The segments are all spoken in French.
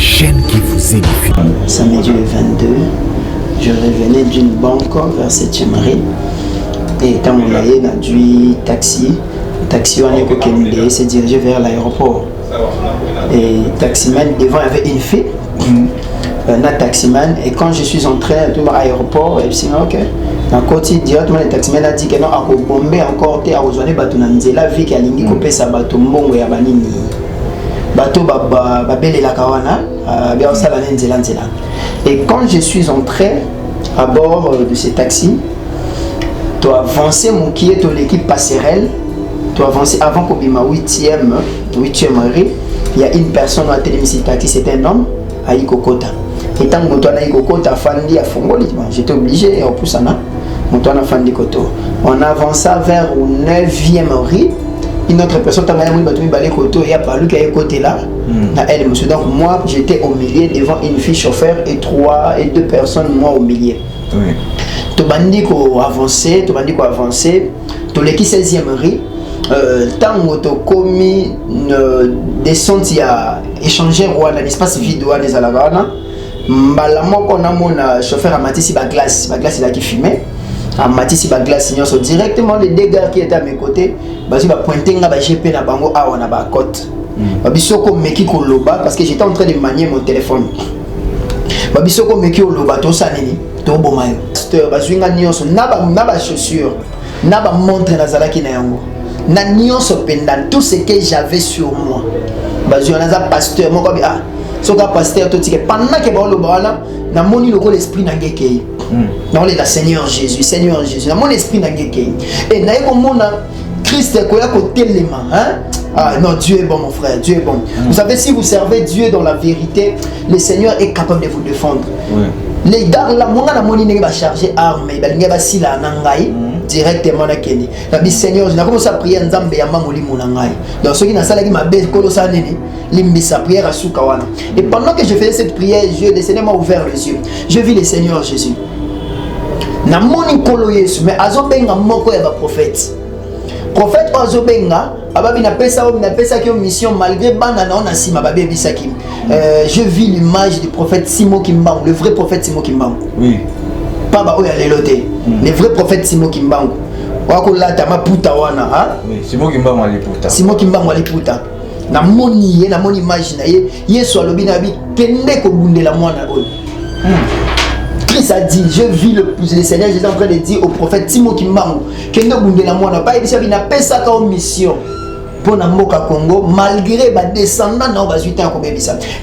chaîne qui vous édifie. Samedi le 22, je revenais d'une banque vers 7e rue. Et quand on allait dans du taxi, on a s'est dirigé vers l'aéroport. Et taximan, devant il y avait une fille. Un taximan, et quand je suis entré à l'aéroport, et puis ok. Dans côté directement le taximan a dit que non, à bomber encore, à rejoindre la vie qui a lingi coupé sa bateau mbongo ya banini. Bateau babele la kawana, bien ça la nzela. Et quand je suis entré à bord de ce taxi, tu as avancé mon qui est l'équipe passerelle, tu as avancé avant qu'au bima 8e rue, il y a une personne à télévision taxi, c'est un homme à Ikokota. Et tant que tu as Ikokota, Fandi à Fongoli, j'étais obligé, en plus, on avança vers le 9e rue. Une autre personne t'a dit qu'il y a côté là. Donc moi j'étais au milieu devant une fille chauffeur et deux personnes moi au milieu. Tu m'as dit qu'on avançait, tu l'équipe 16e rue. Tant que tu as commis descente, il y a échangé l'espace vide des Alagana. Malamon qu'on a mon chauffeur a matissi la glace il a qui fumait. A matissi la glace directement les dégâts qui étaient à mes côtés. Basi va pointer nga ba GP na bango a on a ba côte. Babisoko meki ko loba parce que j'étais en train de manier mon téléphone. Babisoko meki ko loba to sanini to bomayo. Bazwinga nyonso na ba chaussures, na ba montre na zalaki na yango. Na nyonso pendant tout ce que j'avais sur moi. Bazwinga na pasteur moko bi soka pasteur to tike pendant que ba loba na na moni loko l'esprit na ngekei. Non le Seigneur Jésus, na mon esprit na ngekei. Et na yeko mona Christ est côté les mains, hein? Ah non, Dieu est bon mon frère, Dieu est bon. Vous savez, si vous servez Dieu dans la vérité, le Seigneur est capable de vous défendre. Les gars, la monnaie la monnaie va charger arme, il va si la nangai directement na Kenya. La dit Seigneur, je n'ai commencé à prier Nzambe ya mamoli monangai. Donc ceux qui n'a sala qui m'a baissé kolosa neni, limbisa prière à Soukawana. Et pendant que je faisais cette prière, le Seigneur m'a ouvert les yeux. Je vis le Seigneur Jésus. Na moni kolo Yesu, mais azo benga moko ya ba prophète. Prophète Ozobenga, ababi na pesa qui mission malgré bana na ona sima babi bisaki. Je vis l'image du prophète Simo Kimbang, le vrai prophète Simo Kimbang. Oui. Pas ba oya lelote. Le vrai prophète Simo Kimbang. Wako lata maputa wana, hein? Oui, Simo Kimbang waliputa. Simo Kimbang waliputa. Na moni image na ye, Yesu alobi na bi kende ko bundela mwana oyo. Christ a dit, je vis le Seigneur Jésus en train de dire au prophète Timo Kimbango que nous avons pas une mission pour la Moka Congo malgré les descendants de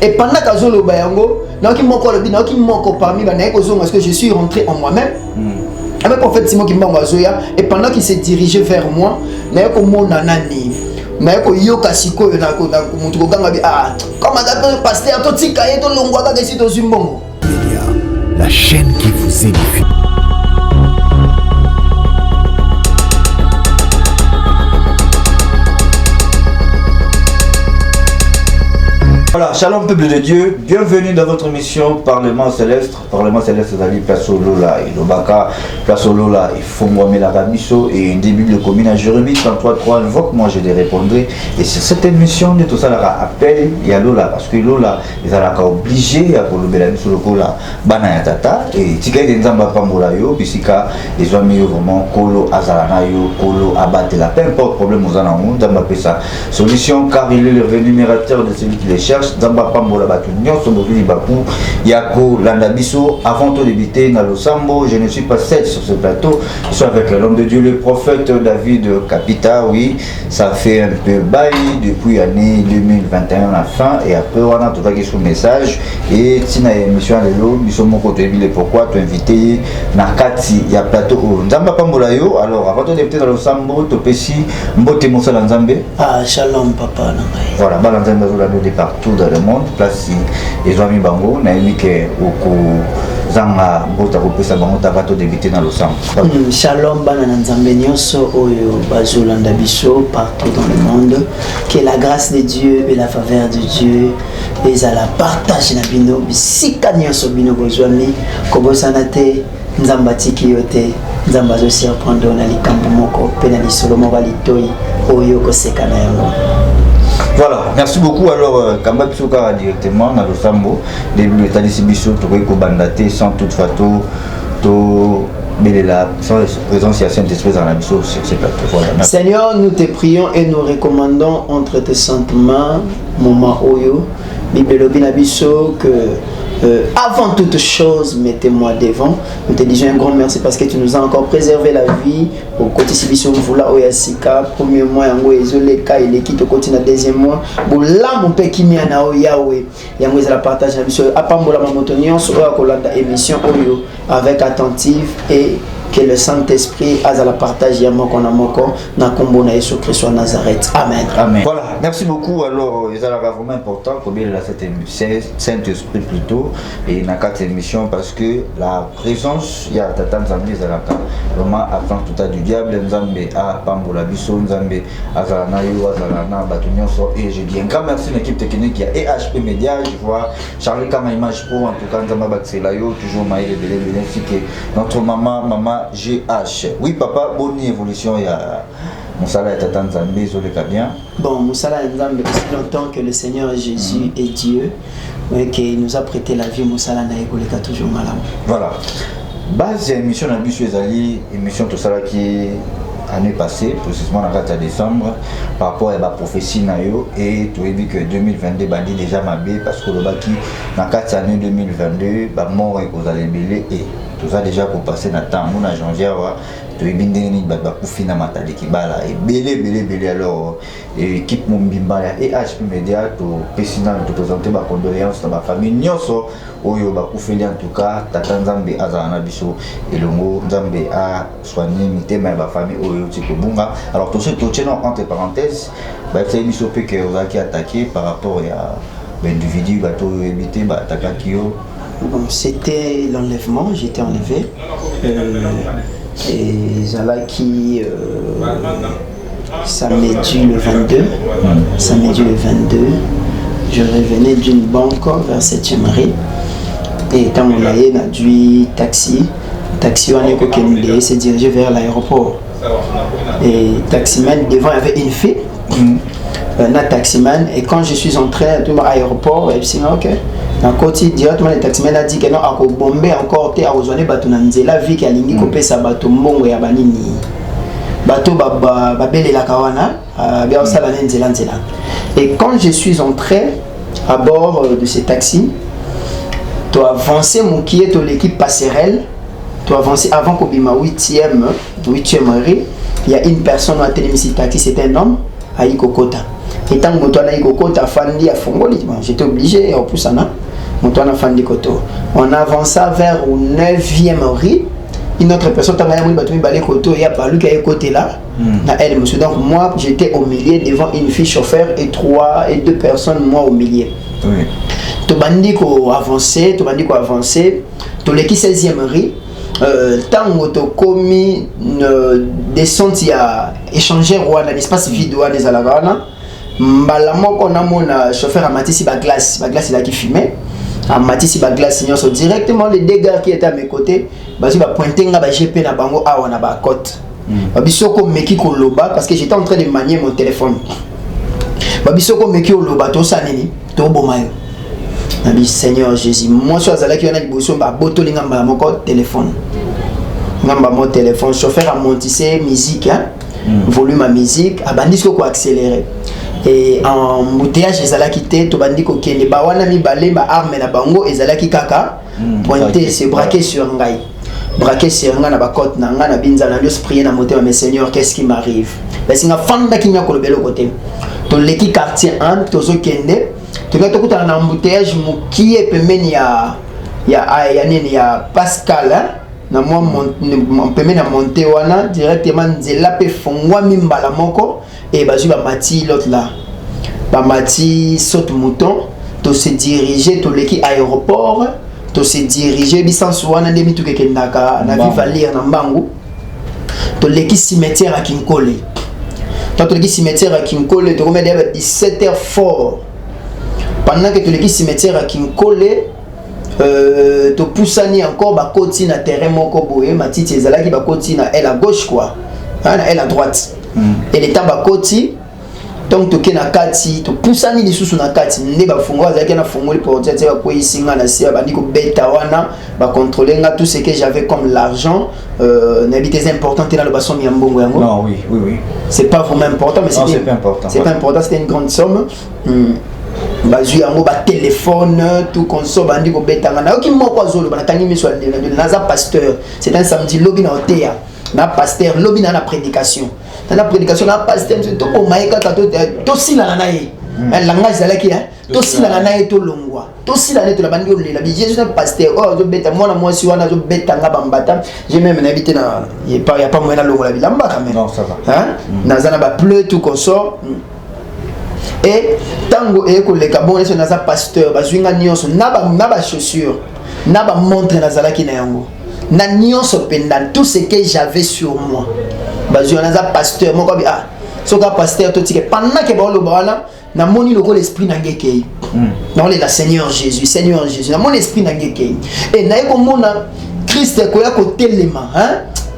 et pendant que je parce que je suis rentré en moi-même. Le prophète Timo Kimbango et pendant qu'il s'est dirigé vers moi, la chaîne qui vous édifie. Voilà, shalom peuple de Dieu, bienvenue dans votre mission Parlement Céleste. Parlement Céleste, c'est-à-dire Persolola, Ilobaka, Persolola, Ifongwame la Rabiso et une début de commune à Jérémie 33.3, invoque, moi je les répondrai. Et sur cette émission, de tout ça, là, appel, il y a Lola, parce que Lola, ils sont obligés à colober la mission Lola, Banayatata, et Tika et Nzamba Pambola yo, Bisika, ils ont mis vraiment Kolo Azarana yo, Kolo Abatela, peu importe problème aux anamons, Nzamba Pessa solution, car il est le rémunérateur de celui qui les cherche. Zamba Pambola Batu Nyonso Mobili Bakou Yako Landabiso. Avant de débuter dans le Sambo, je ne suis pas seul sur ce plateau. Je suis avec l'homme de Dieu, le prophète David Capita. Oui, ça fait un peu bail depuis l'année 2021 la fin. Et après, on a tout à son message. Et si na émission de l'eau, nous sommes au côté de pourquoi tu invité Nakati, il y a plateau. Zamba Pambola Yo. Alors, avant de débuter dans le Sambo, tu peux si Mbote Moussa Lanzambe. Ah, shalom papa. Voilà, Balanzambe de partout dans le monde, place les amis bango, naimi que oko zanga bota ko pesa bango tabato débuter dans le sang. Shalom banana nzambe nyonso oyo bazolanda biso partout dans le monde, que la grâce de Dieu et la faveur de Dieu et à la partage na bino bisika nyonso bino bozwami ko bosana te nzamba tiki yote nzamba zo surprendre na likambo moko pe na lisolo moko litoi oyo ko sekana yango. Voilà, merci beaucoup. Alors, Kamba Psoka directement dans le Sambo, début de Tadisi Bissou, Toriko Bandaté, sans toute fato, sans présence, il y a Saint-Esprit dans la Bissou sur ces plateaux. Voilà. Seigneur, nous te prions et nous recommandons entre tes saintes mains, Moma Oyo, Bible Binabiso, que avant toute chose, mettez-moi devant. Nous te disons un grand merci parce que tu nous as encore préservé la vie. Au côté Sibiso Vula Oyasika, premier mois, Yango Ezoleka, il est qui te continue deuxième mois. Bon, là, mon père qui m'y a na Yahweh, Yango Ezala partage la mission. Apambola Mamotonion, sur la émission Oyo, avec attentive et que le Saint-Esprit a la partage Yamoko Namoko, Nakombo na Yesu Christ à Nazareth. Amen. Amen. Voilà, merci beaucoup. Alors, il y a vraiment important combien il a cette Saint-Esprit plutôt et dans quatre émissions parce que la présence, il y a Tatan Zambé Zalaka, vraiment absent tout à du diable, Nzambé a Pambola Bisso, Nzambé a Zalana Yo, Zalana, Batunion, et je dis un grand merci à l'équipe technique qui a EHP Média, je vois Charlie Kama Image Pro, en tout cas Nzamba Bakselayo, toujours Maïle Belé, ainsi que notre maman GH. Oui, papa, bonne évolution. Il y a Moussala et Tatan Zambé, Zoleka bien. Bon, Moussala et Zambé, depuis longtemps que le Seigneur Jésus est Dieu, qu'il nous a prêté la vie, Moussala n'a Egoleka toujours malade. Voilà. Base émission Nabisu Ezali, émission tout ça qui année passée, précisément en 4 décembre, par rapport à la prophétie Nayo, et tu as vu que 2022 bandi déjà mabé parce que le baki dans 4 années 2022, bah mort et aux allés et tout ça déjà pour passer dans le temps, mon agent tu es bien déni bah pour finir matali qui bala et belé alors équipe mon bimba et HP Média tout président tout présenter ma condoléances dans ma famille nyonso oyo ba kufeli en tout cas Tata Nzambe azana biso elongo Nzambe a soigné mitema ba famille oyo tiko bunga. Alors tout ce tout entre parenthèses ba c'est biso pe que on a qui attaqué par rapport à l'individu ba to éviter ba attaquer kio. Bon, c'était l'enlèvement, j'étais enlevé. Et Zalaki samedi le 22. Samedi le 22, je revenais d'une banque vers 7e rue. Et étant mon aïe, on a dû taxi. Taxi, on est s'est dirigé vers l'aéroport. Et taximan, devant, il y avait une fille. Un taximan. Et quand je suis entré à l'aéroport, il dit ok. Dans le côté directement, le taximan a dit que non, à bomber encore, à rejoindre bateau la vie qui a lingi coupé sa bateau mbongo ya banini. Bateau babele la kawana, bien ça la nzela. Et quand je suis entré à bord de ce taxi, tu as avancé mon qui est l'équipe passerelle, tu as avancé avant qu'au bima 8e rue, il y a une personne à télévision taxi, c'est un homme à Ikokota. Et tant que moi à Ikokota fandi à Fongoli, j'étais obligé en plus Moutouana Fandi Koto. On avança vers le 9e rue. Une autre personne, il y a pas lui qui est côté là. Donc moi, j'étais au milieu devant une fille chauffeur et deux personnes, moi au milieu. Oui. Tu bandis qu'on avançait, tu l'équipe 16e rue. Tant que tu commis descente, il y a échangé l'espace vide des Alagana. Mbalamoko qu'on a mon chauffeur a matissé la glace là qui fumait. A matissé la glace directement les dégâts qui étaient à mes côtés. Bah je vais pointer nga ba GP na bango a on a ba côte. Ba bisoko meki ko loba parce que j'étais en train de manier mon téléphone. Ba bisoko meki ko loba to saneni to bomayo. Nabi Seigneur Jésus, moi je suis allé qui on a liboso ba botoli nga ba mon téléphone. Ngamba mon téléphone chauffeur a monté musique hein. Volume à musique, a bandit ko accélérer. Et en embouteillage ezalaki te to bandi ko kende ba wana mi balé ba arme na bango ezalaki kaka pointé c'est braqué sur ngai na ba côte na nga na binza na lios prier na moteur mais Seigneur qu'est-ce qui m'arrive parce que fanda ki nya ko lebelo côté to leki quartier 1 to zo kende to ga to kuta na embouteillage muki e pembeni ya Pascal hein? Na moi mon pembeni na monter wana directement nzela pe fongwa mimbala moko et bazu ba mati l'autre là ba mati saute mouton to se diriger to leki aéroport to se diriger bisansu wana ndemi to kekendaka na viva lire na mbangu to leki cimetière à Kinkole to leki cimetière à Kinkole to remet à 17h fort pendant que to leki cimetière à Kinkole to poussani encore ba koti na terrain moko boye matiti ezala ki ba koti na elle à gauche quoi na elle à droite. Et l'état bakoti donc toke na kati to pusani lisusu na kati nde ba fungo azaki na fungo li portier te ko isinga na sia bandi ko beta wana ba contrôler nga tout ce que j'avais comme l'argent n'habité important dans le basson ya mbongo yango. Non, oui, oui, oui. C'est pas vraiment important mais c'est pas important. C'est pas important, c'était une grande somme. Bazui yango ba téléphone tout console bandi ko beta nga na oki moko azolo bana kangi miso de naza pasteur. C'est un samedi lobby na hotel. Na pasteur lobby na prédication. Dans la prédication na pasteur to ko maika ka to sila na ye. Langage zalaki hein. To sila na ye to longwa. To sila ne to la bandi olela bi Jésus na pasteur oh zo beta moi na moi si wana zo beta nga bambata. J'ai même habité na y a pas moyen na longo la bilamba quand même. Non, ça va. Hein? Naza na ba pleu tout console. Et tango et que les cabons sont naza pasteur bazwinga nyonso na ba chaussures na ba montre nazala ki na yango na nyonso pendant tout ce que j'avais sur moi bazwinga naza pasteur moko bi ah soka pasteur to tike pendant que ba lo bana na moni loko l'esprit na ngekei na le la Seigneur Jésus na mon esprit na ngekei et na ko mona Christ ko ya ko telema hein.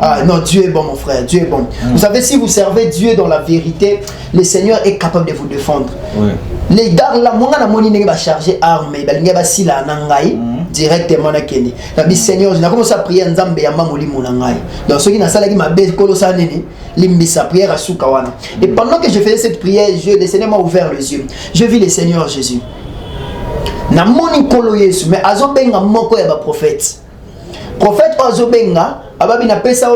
Ah non, Dieu est bon mon frère, Dieu est bon. Vous savez, si vous servez Dieu dans la vérité, le Seigneur est capable de vous défendre. Oui. Les gars là, moi na moni nenge ba charger arme, ba linga ba sila na ngai directement na kende. Na bi Seigneur, je na commencé à prier nzambe ya mamoli mona ngai. Donc ceux qui na sala ki mabe kolosa nene, limbisa prière à sukawana. Et pendant que je faisais cette prière, le Seigneur m'a ouvert les yeux. Je vis le Seigneur Jésus. Na moni kolo Yesu, mais azo benga moko ya ba prophète. Prophète azo benga ababi na pesa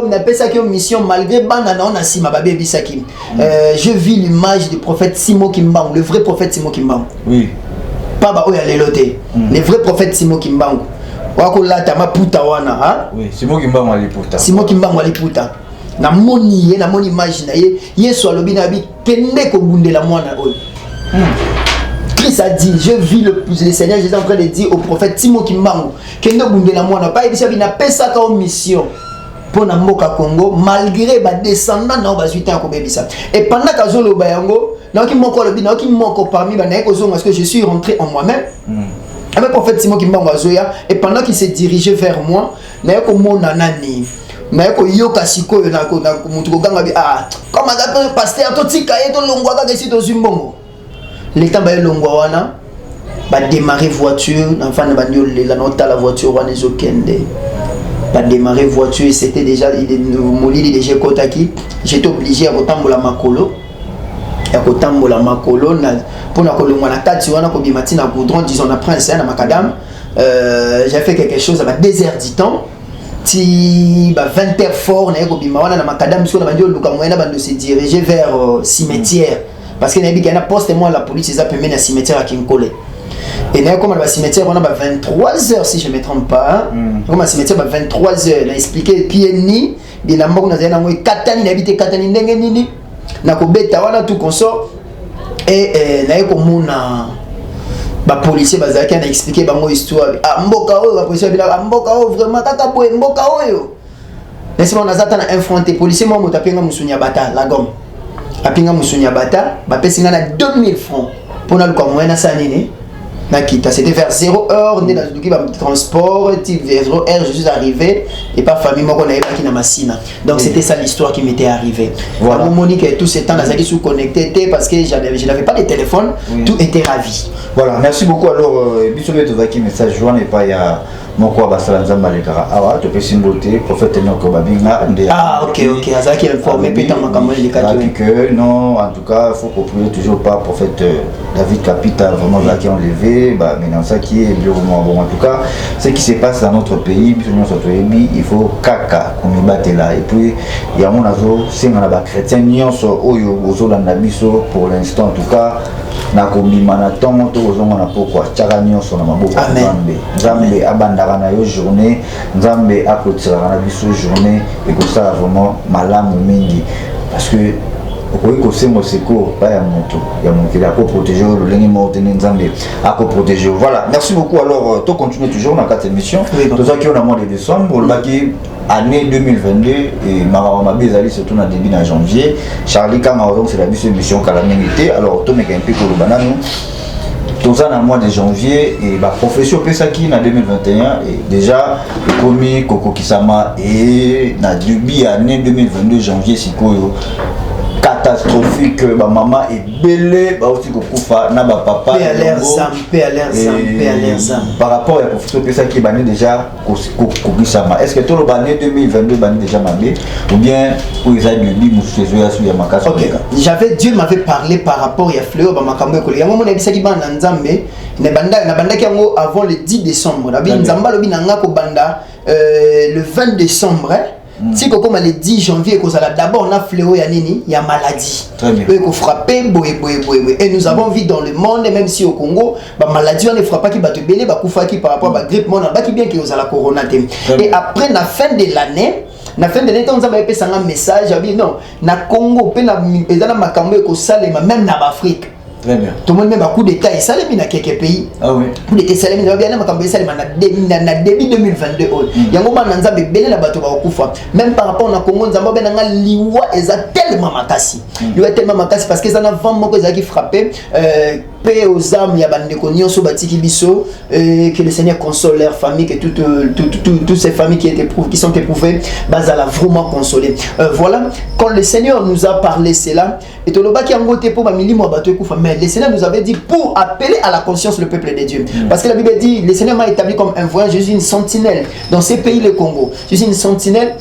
ki mission malgré bana na on asima babi bisaki. Je vis l'image du prophète Simo Kimbangu, le vrai prophète Simo Kimbangu. Oui. Pas ba oya lelote. Le vrai prophète Simo Kimbangu. Wako lata maputa wana ha? Oui, Simo Kimbangu aliputa. Simo Kimbangu aliputa. Na moni image na ye, Yesu alobi na bi kende ko bundela mwana oyo. Christ a dit, je vis le Seigneur Jésus en train de dire au prophète Simo Kimbangu kende bundela mwana pa ebisa bi na pesa ka mission. Pour na mboka Congo malgré ba descendant na ba 8 ans ko bebisa et pendant que zolo bayango na ki moko lobi na ki moko parmi ba na ko zonga parce que je suis rentré en moi-même avec prophète Simon Kimbangu azoya et pendant qu'il s'est dirigé vers moi na ko mona nani na ko yoka sikoyo na ko mutu ko ganga bi ah comme un pasteur to tika et to longwa ka kesi to zimbongo l'état ba longwa wana ba démarrer voiture enfin na ba la nota la voiture wana ezokende pas démarrer voiture, c'était déjà molili déjà kotaki. J'étais obligé à kotambola makolo. À kotambola makolo na pour na kolongwa na kati wana ko bimati na goudron disons na prince na makadam. J'ai fait quelque chose à désert du temps. Ti ba 20h fort na ko bima wana na makadam sur na bandio luka moyena bando se diriger vers cimetière parce que na bi kana poste moi la police ils a permis na cimetière à Kinkole. Et là, comme le cimetière, on a 23h si je ne me trompe pas. Comme le cimetière, 23h, on a expliqué Pieni, de la mort, on a dit Katani, on a habité Katani, Ndengenini, on a bêta, on a tout consort. Et là, comme on a policier, on a expliqué mon histoire. Ah, Mboka, la policier, Mboka, vraiment, Tata Boy, Mboka, laissez-moi, on a un affronté policier, moi, je suis Moussounia Bata, la gomme. Apinga Moussounia Bata, je suis 2000 francs pour nous, comme on a sané. C'était vers 0h, on est dans le transport, vers 0h, je suis arrivé, et pas famille, moi, on avait pas qui dans ma sina. Donc c'était ça l'histoire qui m'était arrivée. Voilà. Monique et tout ce temps, là, sous connecté parce que je n'avais pas de téléphone, tout était ravi. Voilà, merci beaucoup. Alors, Bissobé Tovaki, message joint et pas il y a mon quoi Basalanza Malekara. Ah, tu peux symboliser, prophète Noko Babinga. Ah, ok, Azaki est informé, pétant ma caméra les cas. Non, en tout cas, il faut copier toujours pas prophète David Capita, vraiment là qui ont levé, bah, maintenant ça qui est vraiment bon. En tout cas, ce qui se passe dans notre pays, il faut caca qu'on y batte là. Et puis, il y a mon azo, c'est un chrétien, nyonso, oyo, ozo dans l'abisso, pour l'instant, en tout cas. Na kombima na tongo to ozonga na pokwa tchaka nyonso na maboko nzambe nzambe abandaka na yo journée nzambe akotiraka na biso journée ekosala vraiment malamu mingi parce que okoki kosenga secours pa ya moto ya mokili akoprotege oyo lolenge moko te nde nzambe akoprotege. Voilà, merci beaucoup. Alors to continue toujours na kati émission tozalaki oyo na mois de décembre olobaki année 2022 et Maramama Bezali surtout dans début de janvier. Charlie Kama donc c'est la émission Calamité. Alors tout n'est qu'un peu pour le banane. Tout ça dans le mois de janvier et la profession Pesaki en 2021 et déjà le premier Koko Kisama et dans début année 2022 janvier Sikoyo catastrophique, ma maman est belée, aussi kufa na ba papa paix à l'air zam, paix à l'air zam, paix à l'air zam. Par rapport à professeur Pesa qui est déjà Kogisama, est-ce que tout le bané 2022 bané déjà mabé ou bien pour les amis bi musuzo sur Yamaka? OK, Dieu m'avait parlé par rapport à Fléau ba makambo ko yango mona bisaki bana nzambe na banda ki yango avant le 10 décembre na bi nzamba lobi nanga ko banda le 20 décembre. Si comme le 10 janvier, d'abord on a fléau il y a maladie. Il faut frapper, et nous avons vu dans le monde, même si au Congo, la maladie on ne frappe pas qui va te béler, par rapport à la grippe, on a qui bien qui a la corona. Et après la fin de l'année, on a un message, non, na Congo, même na Afrique. Très bien. Tout le monde met un coup d'état et ça les dans quelques pays. Ah oui. Coup d'état ça les bien na début 2022. Yango mananza bebele na bato ba okufa. Même par rapport na Congo nzamba benanga liwa eza tellement makasi. Liwa tellement makasi parce que ça na vent moko eza qui frappé paix aux âmes ya bande ko nyonso batiki biso que le Seigneur console leur famille que toutes ces familles qui sont éprouvées bazala vraiment consoler. Voilà quand le Seigneur nous a parlé cela et to loba ki yango te po ba milimo bato ekufa mais le Seigneur nous avait dit pour appeler à la conscience le peuple de Dieu. Parce que la Bible dit, le Seigneur m'a établi comme un voyant, je suis une sentinelle dans ces pays, le Congo. Je suis une sentinelle.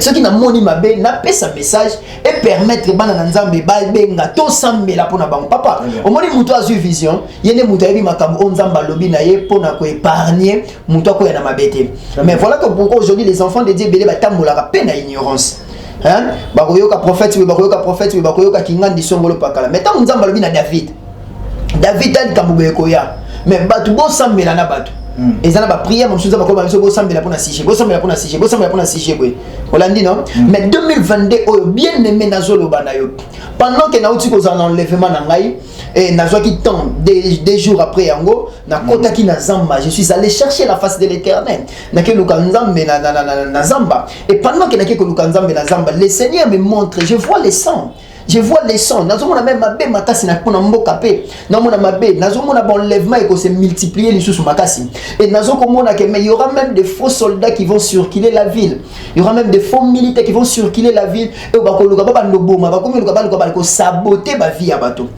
Ceux qui n'ont pas mabé, n'a pas sa message et permettre bananzambe balbenga to sambela pona bang papa. Au moins muto a vision, yene muto ebi makambo onzamba lobi na ye pona ko épargner muto ko yana mabete. Mais voilà que pourquoi aujourd'hui les enfants de Dieu belé batambola ka peine à ignorance. Hein? Bakoyoka prophète, bakoyoka kingandi songolo pakala. Mais tant nzamba lobi na David ali kamubwe koya. Mais batu bo sambela na batu. Et ça n'a pas prié, mon chose, pour la sige, mais 2022, bien aimé Nazolo Banayo. Pendant que Naouti cause un enlèvement et Nazo qui tombe des jours après Yango, na kota ki na Zamba, je suis allé chercher la face de l'Éternel. Na ke lukanzambe na Zamba. Et pendant que na ke lukanzambe na Zamba, le Seigneur me montre, je vois les sangs. Je vois les sons. Nous avons même mabé makasi na pona mboka pe. Nous avons mabé, nous avons un enlèvement et qu'on s'est multiplié les sous makasi. Et nous avons que mais il y aura même des faux soldats qui vont circuler la ville. Il y aura même des faux militaires qui vont circuler la ville et on va saboter ma vie à bateau.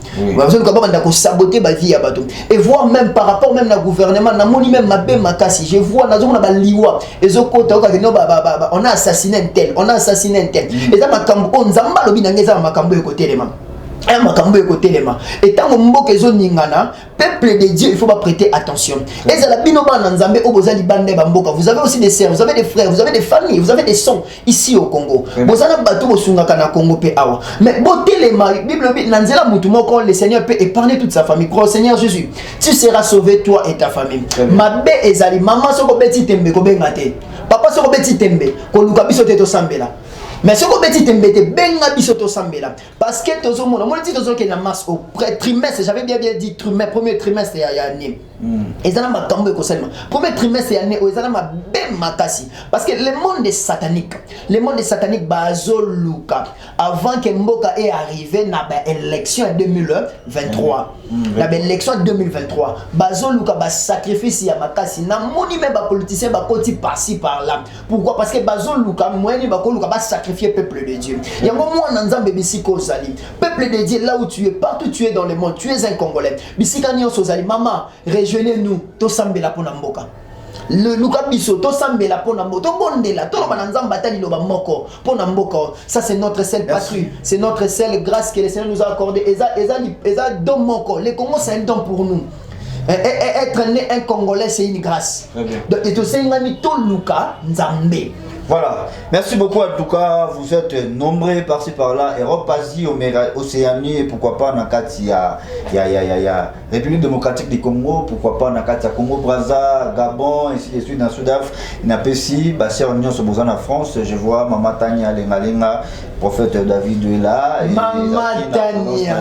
Saboter ma vie à bateau. Et voir même par rapport même au gouvernement, na moni même mabé makasi. Je vois nous avons liwa et on a assassiné un tel, on a assassiné un tel. Et ça makambo on zamba lobi nangeza makambo côté les mains. Et tant que zo ningana, peuple de Dieu, il faut pas prêter attention. Et ça la binoba nanzambe obozali bande bamboka. Vous avez aussi des sœurs, vous avez des frères, vous avez des familles, vous avez des sons ici au Congo. Bozana batu bosunga kana Congo pe awa. Mais boté les maris, Bible nanzela mutu moko le Seigneur peut épargner toute sa famille. Crois au Seigneur Jésus. Tu seras sauvé toi et ta famille. Mabe ezali maman soko beti tembe ko bengate. Papa soko beti tembe ko luka biso te to sambela. Mais ce que tu t'embêtes, benga bisoto sambela. Parce que tout le monde, moi je dis que la masse au trimestre, j'avais bien dit trimestre, premier trimestre il y a année. Et ça m'a tombé comme seulement. Premier trimestre il y a année, et ça m'a ben makasi. Parce que le monde est satanique. Le monde est satanique bazol luka. Avant que Mboka ait arrivé na élection en 2023. La élection en 2023. Bazol luka ba sacrifice ya makasi. Na moni même ba politicien ba koti par-ci par-là. Pourquoi? Parce que bazol luka moyeni ba ko luka ba sacrifier peuple de Dieu. Yango mo nanzambe bisiko zali. Peuple de Dieu là où tu es, partout tu es dans le monde, tu es un Congolais. Bisika nyo sozali maman, rejoignez-nous to sambela pona mboka. Le luka biso to sambela pona mboka. To bondela to ba nanzamba tali loba moko pona mboka. Ça c'est notre seule patrie, c'est notre seule grâce que le Seigneur nous a accordé. Eza don moko. Le Congo c'est un don pour nous. Être né un Congolais c'est une grâce. Et to sengani to luka nzambe. Voilà, merci beaucoup en tout cas, vous êtes nombreux par-ci par-là, Europe, Asie, Océanie, et pourquoi pas Nakati, il y a République démocratique du Congo, pourquoi pas Nakati, Congo, Brazza, Gabon, ainsi de suite, dans le Sud-Af, Napesi, Bassia, Union, Sobozan en France, je vois Mama Tania, Lengalenga, prophète David est là, Mama Tania,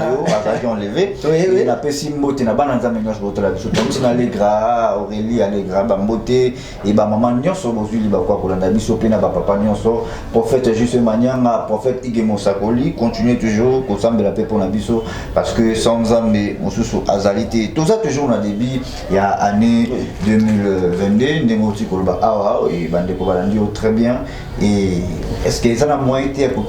enlevé, et Napesi Mbote, Nabananza, Ménage, Botola, Sotomtina, Allegra, Aurélie, Allegra, Bambote, et Maman Nyon, Sobozuli, Bakwa, Kolanda, Biso, Pena, papa nyonso prophète Juste Manyanga prophète Igemo Sakoli continuez toujours kosambela la paix pour Nabiso parce que sans Zambé mosusu azalité tout ça toujours on a débit il y a année 2022 ndengoti koloba awa et bande ko balandi très bien et est-ce que ça a moins été pour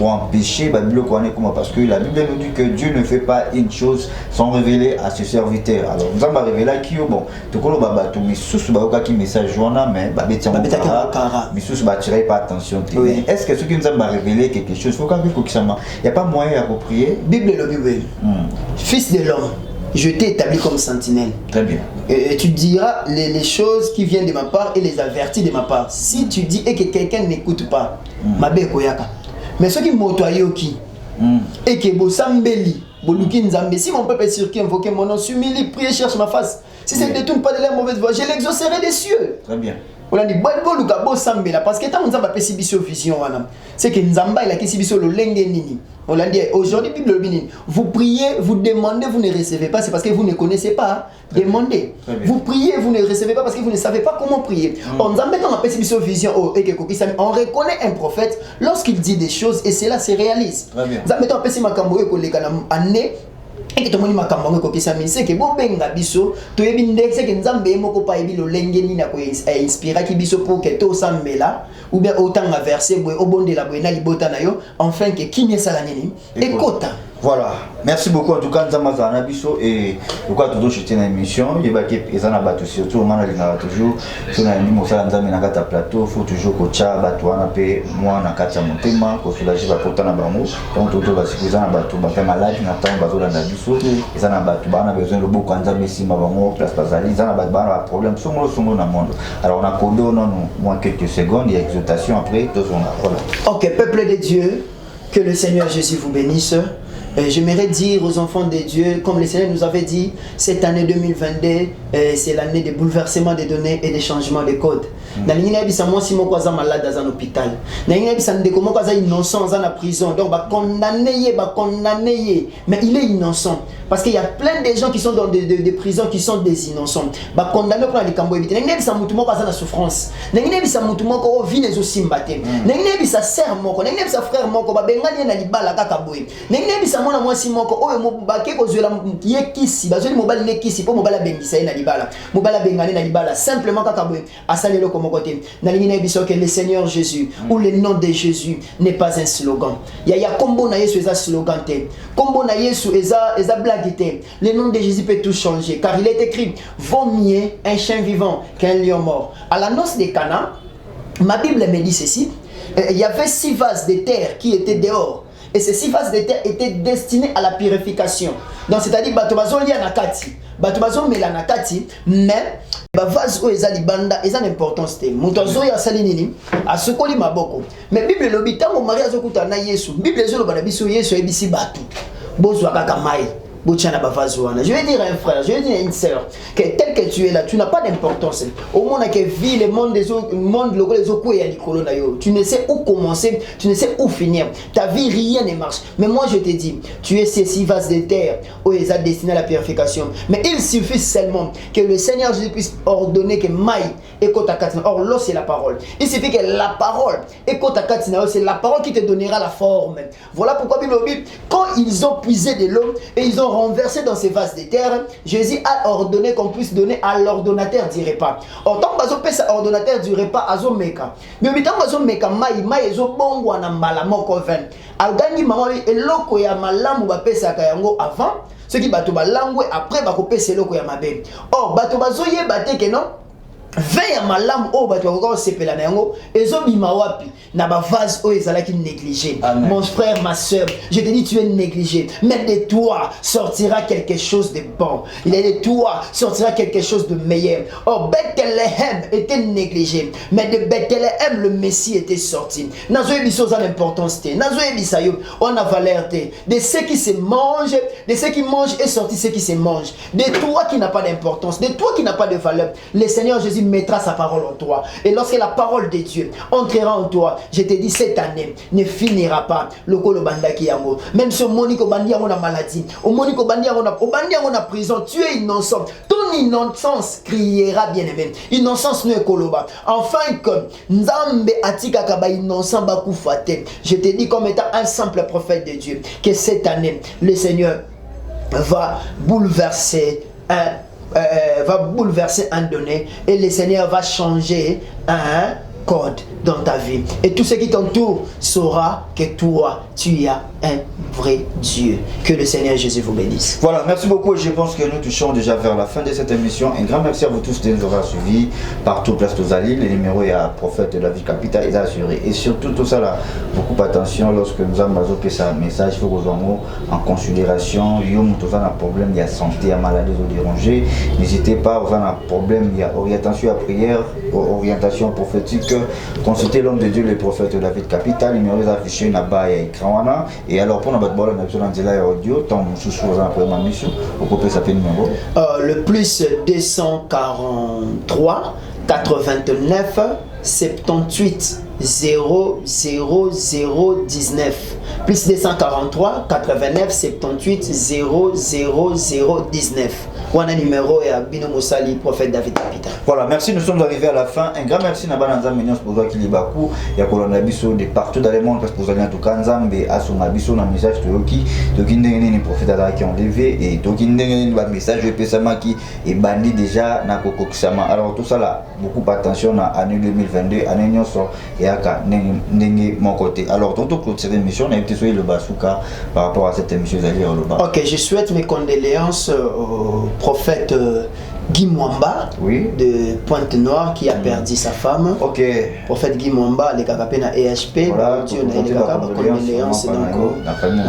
empêcher Babylone comment parce que la Bible nous dit que Dieu ne fait pas une chose sans révéler à ses serviteurs. Alors nous avons révélé qui bon tout le monde tout mais sous ba qui message journal mais ba betia mais sous ba tirer pas attention. Est-ce que ce qui nous a révélé quelque chose faut quand il y a pas moyen à prier Bible le Bible. Fils de l'homme, je t'ai établi comme sentinelle. Très bien. Et tu diras les choses qui viennent de ma part et les avertis de ma part. Si tu dis et que quelqu'un n'écoute pas, ma be koyaka. Mais ceux qui m'autoyoki et que bosambeli boluki nzambe, si mon peuple est sur qui invoquer mon nom, s'humilie, prie, cherche ma face. Si ça ne détourne pas de la mauvaise voie, je l'exaucerai des cieux. Très bien. On a dit boluka bosambela parce que tant nzamba pe sibiso vision wana. C'est que nzamba il a qui sibiso le lenge nini. On l'a dit aujourd'hui Bible binini. Vous priez, vous demandez, vous ne recevez pas, c'est parce que vous ne connaissez pas. Demandez. Vous priez, vous ne recevez pas parce que vous ne savez pas comment prier. On vision on reconnaît un prophète lorsqu'il dit des choses et cela se réalise. Et que tout le monde m'a campé comme ça, mais c'est que bon benga biso, tu es bien d'excès que nous avons beaucoup pas ébi le lengeni na ko inspiré qui biso pour que tout ça là ou bien autant à verser au bon de la boina libota na yo, enfin que qui n'est ça la nini. Écoute. Voilà, merci beaucoup en tout cas nous avons biso et pourquoi toujours jeter une émission, il va que ezana batu surtout on a toujours sur la ligne ça nzambe na kata plateau, faut toujours kocha batu wana pe moi na kata motema ko soulager ba potana bango donc toujours ba sikizana batu ba fait malade na temps bazo na biso ezana batu bana besoin de beaucoup nzambe sima bango place bazali ezana ba problème songo na monde. Alors on a kodo non moins quelques secondes, il y a exhortation après tous on a voilà. OK, peuple de Dieu, que le Seigneur Jésus vous bénisse. J'aimerais dire aux enfants de Dieu, comme le Seigneur nous avait dit, cette année 2022, c'est l'année de bouleversement des données et des changements de codes. Nalingina bisa moi si mon cousin malade dans un hôpital. Nalingina bisa ndeko mon cousin innocent dans la prison. Donc ba condamné, mais il est innocent parce qu'il y a plein de gens qui sont dans des prisons qui sont des innocents. Ba condamné pour les cambo éviter. Nalingina bisa mutu mon cousin la souffrance. Nalingina bisa mutu mon ko vit les aussi mbaté. Nalingina bisa sœur mon ko, nalingina bisa frère mon ko ba bengani na libala kaka boy. Nalingina bisa mona moi si mon ko o mo baké ko zoela yekisi, ba zoli mobile nekisi po mobile bengisa na libala. Mobile bengani na libala simplement kaka boy. Asale lo côté. Que le Seigneur Jésus ou le nom de Jésus n'est pas un slogan. Il y a combo na Yesu eza slogan te. Combo na Yesu eza blague te. Le nom de Jésus peut tout changer car il est écrit vaut mieux un chien vivant qu'un lion mort. À la noce de Cana, ma Bible me dit ceci, il y avait 6 vases de terre qui étaient dehors. Et ces 6 vases de terre étaient destinés à la purification. Donc c'est-à-dire batobazo lia nakati, batobazo melanakati, mais vase o eza libanda eza importance te. Motozo ya sali nini? Asokoli maboko. Mais Bible lobi tango Maria azokuta na Yesu. Bible ezoloba na biso Yesu ebisi batu. Bozwa kaka mai. Je vais dire à un frère, je vais dire à une sœur, que tel que tu es là, tu n'as pas d'importance. Au monde que vit le monde des autres, monde les autres tu ne sais où commencer, tu ne sais où finir. Ta vie, rien ne marche. Mais moi, je te dis, tu es ces 6 vases de terre où ils ont destiné à la purification. Mais il suffit seulement que le Seigneur Jésus puisse ordonner que maille écoute à Katina. Or, l'eau, c'est la parole. Il suffit que la parole écoute à Katina. C'est la parole qui te donnera la forme. Voilà pourquoi quand ils ont puisé de l'eau et ils ont renversé dans ces vases de terre, Jésus a ordonné qu'on puisse donner à l'ordonnateur du repas. Or, tant que vous avez ordonnateur du repas, azo meka. Mais tant que vous meka mai ezo bongo na mbala moko ven. Algangi mama eloko ya malamu ba pesa kayango avant, ce qui bato ba langwe après ba ko pesa eloko ya mabe. Or bato bazo yeba te ke non. Veille à malam o bato ko sepela na yango ezobima wapi na ba vase o ezalaki négligé. Mon frère, ma soeur, je te dis tu es négligé, mais de toi sortira quelque chose de bon. Il est de toi sortira quelque chose de meilleur. Or Bethléem était négligé, mais de Bethléem le Messie était sorti. Nazo ebiso za l'importance te. Nazo ebisayo on a valeur te. De ceux qui se mangent, de ceux qui mangent est sorti ceux qui se mangent. De toi qui n'a pas d'importance, de toi qui n'a pas de valeur. Le Seigneur Jésus mettra sa parole en toi. Et lorsque la parole de Dieu entrera en toi, je te dis, cette année ne finira pas. Même si Monique Obandi a une maladie, Monique Obandi a une prison, tu es innocent. Ton innocence criera bien aimé. Innocence ne est koloba. Enfin que Nzambe atika kaba innocent bakufate. Je te dis comme étant un simple prophète de Dieu que cette année le Seigneur va bouleverser un donné et le Seigneur va changer un code dans ta vie. Et tout ce qui t'entoure saura que toi, tu as un vrai Dieu. Que le Seigneur Jésus vous bénisse. Voilà, merci beaucoup. Je pense que nous touchons déjà vers la fin de cette émission. Un grand merci à vous tous de nous avoir suivis partout, place Tozali. Les numéros, il y a Prophète de la vie capitale, il a assuré. Et surtout, tout ça là, beaucoup attention lorsque nous avons fait un message, il faut que vous en considération. Il y a un problème, il y a santé, il y a maladie, il y a danger. N'hésitez pas, vous avez un problème, il y a orientation à prière, orientation prophétique. Consultez l'homme de Dieu, le prophète de la vie capitale. Les numéros affichés là-bas, il y a écran. Et alors, pour nous, audio, tant ma mission, vous ça fait numéro. Le plus 243 89 78 000 19 plus 243 89 78 000 19. Voilà le numéro et Bino Moussali, prophète David Capita. Voilà, merci, nous sommes arrivés à la fin. Un grand merci à Bananza Mignon pour toi qui est Bakou. Il y a Colonna Bisso de partout dans le monde parce que vous allez en tout cas Nzambe à son abisso dans le message de Yoki. Donc il y a des prophètes qui ont levé et donc il y a un message de Pesama qui est banni déjà dans Koko Kisama. Alors tout ça là, beaucoup d'attention à l'année 2022, année Nyoso et à mon côté. Alors, tout cette émission, on a été sur le Basuka par rapport à cette émission. Ok, je souhaite mes condoléances au prophète Guy Mwamba, oui, de Pointe-Noire qui a perdu sa femme. Ok. Prophète Guy Mwamba, les Kakapé na EHP. Voilà, Dieu n'a les condoléances donc la famille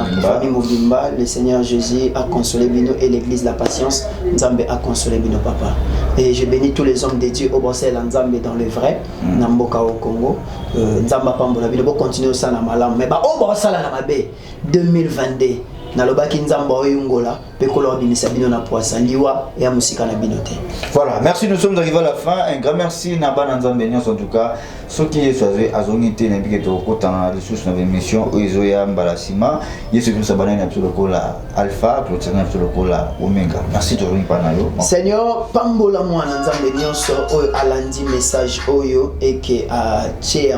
Mobimba. Le Seigneur Jésus a consolé Bino et l'église La Patience. Nzambe a consolé Bino Papa. Et je bénis tous les hommes de Dieu au Bruxelles, Nzambe dans le vrai, Namboka au Congo. Nzamba Pambola Bino, continuer ça na malam. Mais bah au Bruxelles na mabe 2022. Nalobaki Nzamba oyungola pekolo bimisa bino na poisa liwa ya musika na binote. Voilà, merci, nous sommes arrivés à la fin. Un grand merci Naba Nzambe en tout cas. Ce qui est choisi à zonité n'implique que autant de sources dans l'émission Oizoya Mbalasima, il se fait abonner sur le cola Alpha, sur le cola Omega. Merci de venir par nayo. Seigneur, pambola moi Nzambe nyonso oyo alandi message oyo et que a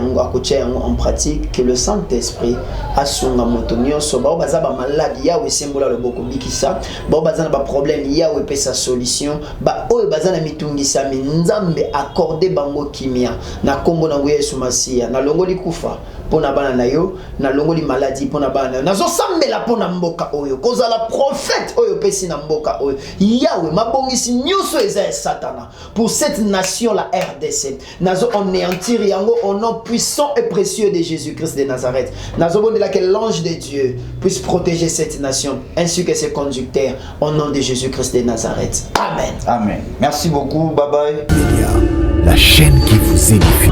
en pratique que le Saint-Esprit a songa moto nyonso ba bazaba malade yawe sembola le boko bikisa ba bazana ba problème yawe pesa solution ba oyo bazana mitungisa Nzambe accordé bango kimia na kombo na Yesu Masia na longoli kufa pona bana na yo na longoli maladie pona bana nazo sambela pona mboka oyo kozala prophète oyo pesi na mboka oyo yawe mabongisi nyuso eza satana pour cette nation la RDC nazo anéantir yango au nom puissant et précieux de Jésus-Christ de Nazareth nazo bondela que l'ange de Dieu puisse protéger cette nation ainsi que ses conducteurs au nom de Jésus-Christ de Nazareth. Amen. Amen. Merci beaucoup. Bye bye. La chaîne qui vous édifie.